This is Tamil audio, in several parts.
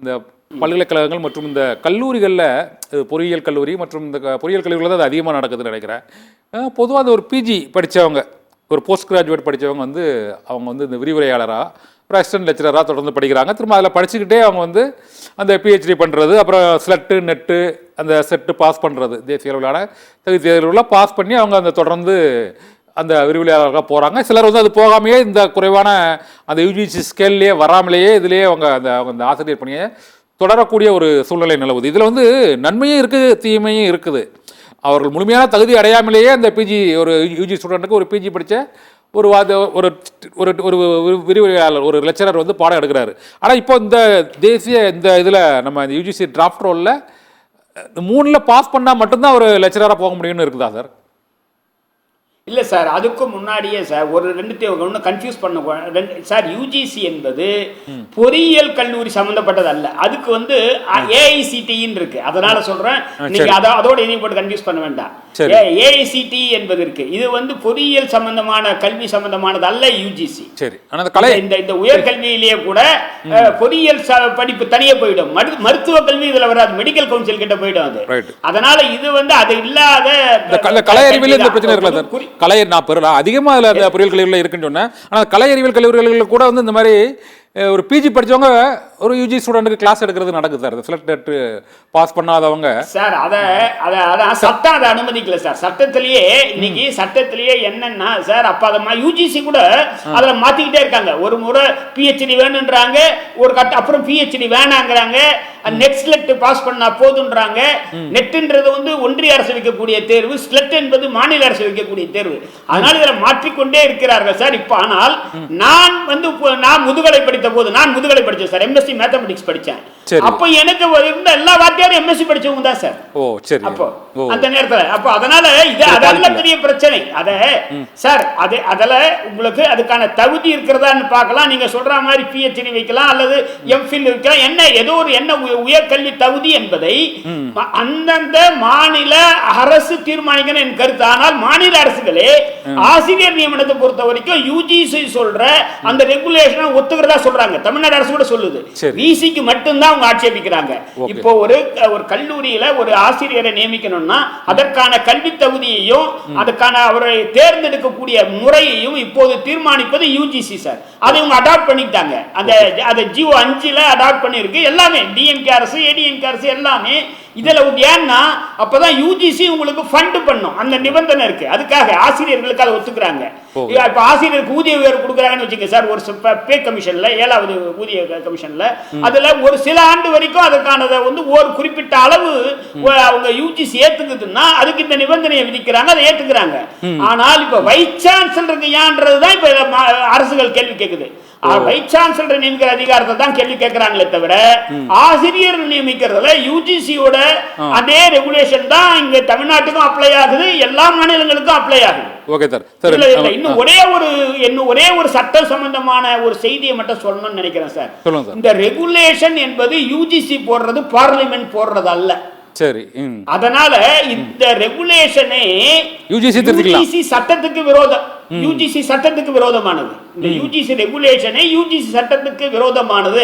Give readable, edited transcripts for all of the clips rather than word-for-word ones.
இந்த பல்கலைக்கழகங்கள் மற்றும் இந்த கல்லூரிகளில் பொறியியல் கல்லூரி மற்றும் இந்த பொறியியல் கல்லூரிகளில் தான் அது அதிகமாக நடக்குதுன்னு நினைக்கிறேன். பொதுவாக அந்த ஒரு பிஜி படித்தவங்க, ஒரு போஸ்ட் கிராஜுவேட் படித்தவங்க வந்து அவங்க வந்து இந்த விரிவுரையாளராக ஒரு அசிஸ்டன்ட் லெக்சரராக தொடர்ந்து படிக்கிறாங்க. திரும்ப அதில் படிச்சுக்கிட்டே அவங்க வந்து அந்த பிஹெச்டி பண்ணுறது, அப்புறம் ஸ்லெட்டு நெட்டு அந்த செட்டு பாஸ் பண்ணுறது, தேசிய அளவிலான தகுதி தேர்வுலாம் பாஸ் பண்ணி அவங்க அந்த தொடர்ந்து அந்த விரிவுரையாளராக போகிறாங்க. சிலர் வந்து அது போகாமையே இந்த குறைவான அந்த யூஜிசி ஸ்கேல்லையே வராமலேயே இதுலேயே அவங்க அந்த ஆசிரியர் பணியை தொடரக்கூடிய ஒரு சூழ்நிலை நிலவுது. இதில் வந்து நன்மையும் இருக்குது, தீமையும் இருக்குது. அவர்கள் முழுமையான தகுதி அடையாமலேயே அந்த பிஜி ஒரு யூஜி ஸ்டூடெண்ட்டுக்கு ஒரு பிஜி படித்த ஒரு ஒரு ஒரு விரிவுரையாளர், ஒரு லெக்சரர் வந்து பாடம் எடுக்கிறாரு. ஆனால் இப்போ இந்த தேசிய இந்த இதில் நம்ம இந்த யூஜிசி டிராஃப்ட் ரோலில் 3ல் பாஸ் பண்ணால் மட்டும்தான் ஒரு லெக்சராக போக முடியும்னு இருக்குதா சார்? இல்லை சார், அதுக்கும் முன்னாடியே சார் ஒரு ஒன்று கன்ஃபியூஸ் பண்ண சார். யூஜிசி என்பது பொறியியல் கல்லூரி சம்மந்தப்பட்டது அல்ல. அதுக்கு வந்து ஏஐசிடின்னு இருக்கு. அதனால சொல்றேன், நீங்க அதோட இணைய போட்டு கன்ஃபியூஸ் பண்ண வேண்டாம். ஏஐசிடி என்பது இருக்கு. இது வந்து பொறியியல் சம்பந்தமான கல்வி சம்பந்தமானது அல்ல யூஜிசி. சரி, இந்த உயர்கல்வியிலேயே கூட பொறியியல் படிப்பு தனியே போயிடும். மருத்துவ கல்வி இதுல வராது, மெடிக்கல் கவுன்சில் கிட்ட போயிடும் அது. அதனால இது வந்து அது இல்லாத கலை அறிவியல் இந்த பிரச்சனை இருக்கல. கலை நான் பெறலாம் அதிகமாக அதில் அந்த பொறியியல் கல்லூரியில் இருக்குன்னு சொன்னேன். ஆனால் கலை அறிவியல் கல்லூரிகளில் கூட வந்து இந்த மாதிரி ஒரு பிஜி படித்தவங்க ஒரு யூஜி ஸ்டூடெண்ட்டுக்கு கிளாஸ் எடுக்கிறது நடக்குது சார். செலக்ட் பாஸ் பண்ணாதவங்க சார் அதான் சட்டம் அதை அனுமதிக்கல சார். சட்டத்திலேயே இன்னைக்கு சட்டத்திலேயே என்னன்னா சார், அப்ப அதை யூஜிசி கூட அதில் மாத்திக்கிட்டே இருக்காங்க. ஒரு முறை பிஹெச்டி வேணுன்றாங்க, ஒரு அப்புறம் பிஹெச்டி வேணாங்கிறாங்க, நெட் பாஸ் பண்ணா போதுன்றாங்க. நெட்ன்றது வந்து ஒன்றிய அரசு வைக்கக்கூடிய தேர்வு, ஸ்லெட் என்பது மாநில அரசு வைக்கக்கூடிய தேர்வு. அதனால இதில் மாற்றிக்கொண்டே இருக்கிறார்கள் சார். இப்போ ஆனால் நான் முதுகலை படித்த போது, நான் முதுகலை படித்தேன் சார், எம்எஸ்சி மேத்தமெட்டிக்ஸ் படித்தேன். அப்ப எனக்கு இருந்த எல்லா வாத்தியாரும் எம்எஸ்சி படிச்சவங்க தான் சார். அப்போ அந்த நேரத்தில் அப்போ அதனால இது அதெல்லாம் பெரிய பிரச்சனை. சார் அதில் உங்களுக்கு அதுக்கான தகுதி இருக்கிறதான்னு பார்க்கலாம். நீங்க சொல்ற மாதிரி பிஹெச்டி வைக்கலாம் அல்லது எம்ஃபில் வைக்கலாம். என்ன உயர்கல்வி தகுதி என்பதை அந்தந்த மாநில அரசு தீர்மானிக்கணும் என் கருத்து. ஆனால் மாநில அரசுகளே ஆசிரியர் நியமனத்தை பொறுத்த வரைக்கும் யூஜிசி சொல்ற அந்த ரெகுலேஷனை ஒத்துக்கிறதா சொல்றாங்க. தமிழ்நாடு அரசு கூட சொல்லுது. விசிக்கு மட்டும்தான் அவங்க ஆட்சேபிக்கிறாங்க. இப்போ ஒரு கல்லூரியில ஒரு ஆசிரியரை நியமிக்கணும்னா அதற்கான கல்வி தகுதியையும் அதுக்கான அவரை தேர்ந்தெடுக்கக்கூடிய முறையையும் இப்போது தீர்மானிப்பது யூஜிசி சார். அதை இவங்க அடாப்ட் பண்ணிட்டாங்க. அந்த ஜிஓ 5ல அடாப்ட் பண்ணிருக்கு. எல்லாமே டிஎம்கே அரசு, ஏடிஎம்கே அரசு எல்லாமே இதுல ஏன்னா அப்பதான் யூஜிசி உங்களுக்கு ஃபண்ட் பண்ணும். அந்த நிபந்தனை இருக்கு. அதுக்காக ஆசிரியர்களுக்கு அதை ஒத்துக்கிறாங்க. இப்ப ஆசிரியருக்கு ஊதிய உயர்வு கொடுக்குறாங்கன்னு வச்சுக்க சார், ஒரு பே கமிஷன்ல 7வது ஊதிய கமிஷன்ல அதுல ஒரு சில ஆண்டு வரைக்கும் அதுக்கானதை வந்து ஒரு குறிப்பிட்ட அளவு அவங்க யூஜிசி ஏத்துக்குதுன்னா அதுக்கு இந்த நிபந்தனையை விதிக்கிறாங்க, அதை ஏத்துக்கிறாங்க. ஆனால் இப்ப வைஸ் சான்சலருக்கு ஏன்றதுதான் இப்ப அரசுகள் கேள்வி கேட்குது. வைஸ் சான்சலர் நியமிக்கிற அதிகாரத்தை தான் கேள்வி கேட்கிறாங்களே தவிர ஆசிரியர் நியமிக்கிறதுல யூஜிசியோட அதே ரெகுலேஷன் தான் இங்க தமிழ்நாட்டுக்கும் அப்ளை ஆகுது, எல்லா மாநிலங்களுக்கும் அப்ளை ஆகுது. Okay sir. இன்னும் ஒரே ஒரு சட்டம் சம்பந்தமான ஒரு செய்தியை மட்டும் சொல்லணும்னு நினைக்கிறேன் சார். இந்த ரெகுலேஷன் என்பது யூஜிசி போடுறது, பார்லிமெண்ட் போடுறது அல்ல. சரி, அதனால இந்த ரெகுலேஷனே யூஜிசி சட்டத்துக்கு விரோதம், யூஜிசி சட்டத்துக்கு விரோதமானது. இந்த யூஜிசி ரெகுலேஷனே யூஜிசி சட்டத்துக்கு விரோதமானது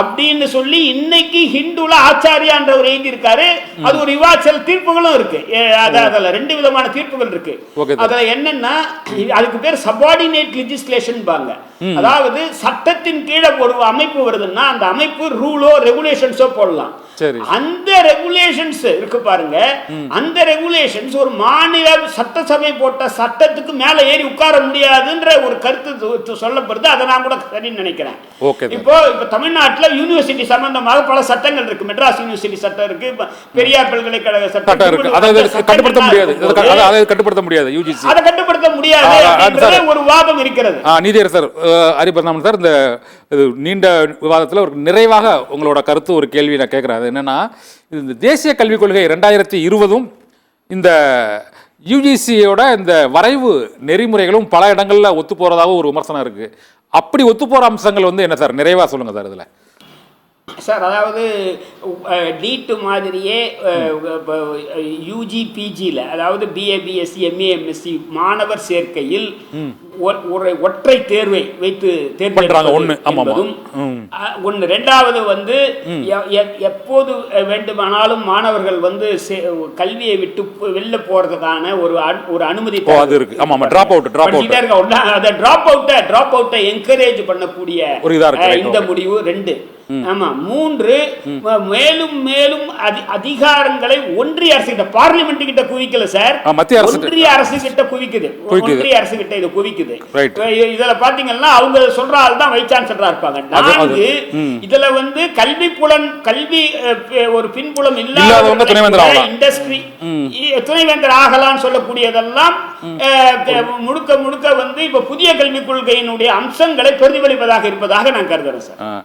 அப்படின்னு சொல்லி இன்னைக்கு ஹிந்துல ஆச்சாரியான்றவர் எழுதி இருக்காரு. அது ஒரு விவாச்சல் தீர்ப்புகளும் இருக்கு. அதுல 2 விதமான தீர்ப்புகள் இருக்கு. அதுல என்னன்னா அதுக்கு பேர் சபார்டினேட் லெஜிஸ்லேஷன் பாங்க. அதாவது சட்டத்தின் கீழே ஒரு அமைப்பு வருதுன்னா அந்த அமைப்பு ரூலோ ரெகுலேஷன்ஸோ போடலாம். அந்த ரெகுலேஷன்ஸ் இருக்கு பாருங்க, அந்த ரெகுலேஷன்ஸ் ஒரு மாநில சட்டசபை போட்ட சட்டத்துக்கு மேல ஏறி உட்கார முடியாதுன்ற ஒரு கருத்து சொல்லப்படுது. அதை நான் கூட சரின்னு நினைக்கிறேன். இப்போ தமிழ்நாட்டில் யூனிவர்சிட்டி சம்பந்தமாக பல சட்டங்கள் இருக்கு. மெட்ராஸ் யூனிவர்சிட்டி சட்டம் இருக்கு, பெரியார் பல்கலைக்கழக சட்டம் இருக்கு. அதை கட்டுப்படுத்த முடியாது யூஜிசி, அதை கட்டுப்படுத்த முடியாது ஒரு வாதம் இருக்கிறது. நீதியரசர் ஹரிபிரதாமன் சார், இந்த நீண்ட விவாதத்தில் ஒரு நிறைவாக உங்களோட கருத்து ஒரு கேள்வி நான் கேட்கிறேன். என்னன்னா, இந்த தேசிய கல்விக் கொள்கை 2020 இந்த யூஜிசியோட இந்த வரைவு நெறிமுறைகளும் பல இடங்கள்ல ஒத்து போறதாக ஒரு விமர்சனம் இருக்கு. அப்படி ஒத்து போற அம்சங்கள் வந்து என்ன சார்? நிறைவா சொல்லுங்க சார். இதுல சார் அதாவது நீட்டு மாதிரியே யூஜி பிஜியில் அதாவது பிஏ பிஎஸ்சி எம்ஏ எம்எஸ்சி மாணவர் சேர்க்கையில் ஒரு ஒற்றை தேர்வை வைத்து பண்றாங்க ஒண்ணு. என்பதும் ஒன்று. ரெண்டாவது வந்து எப்போது வேண்டுமானாலும் மாணவர்கள் வந்து கல்வியை விட்டு வெளில போறதுக்கான ஒரு அனுமதி இருக்கு. ஆமா ஆமா, டிராப் அவுட்டை என்கரேஜ் பண்ணக்கூடிய இந்த முடிவு 2. ஆமா 3, மேலும் மேலும் அதிகாரங்களை ஒன்றிய அரசு கிட்ட, பார்லிமெண்ட் கிட்ட குவிக்கல சார், ஒன்றிய அரசு கிட்ட குவிக்குது. ஒன்றிய அரசு கிட்ட இது குவிக்குது. இதுல பாத்தீங்கன்னா அவங்க சொல்ற ஆள் தான் வைஸ் சான்சலரா இருப்பாங்க. 4, இதுல வந்து கல்வி ஒரு பின்புலம் இல்லாத இண்டஸ்ட்ரி துணைவேந்தர் ஆகலாம் சொல்லக்கூடியதெல்லாம் முழுக்க முழுக்க வந்து இப்ப புதிய கல்விக் கொள்கையினுடைய அம்சங்களை பிரதிபலிப்பதாக இருப்பதாக நான் கருதுறேன் சார்.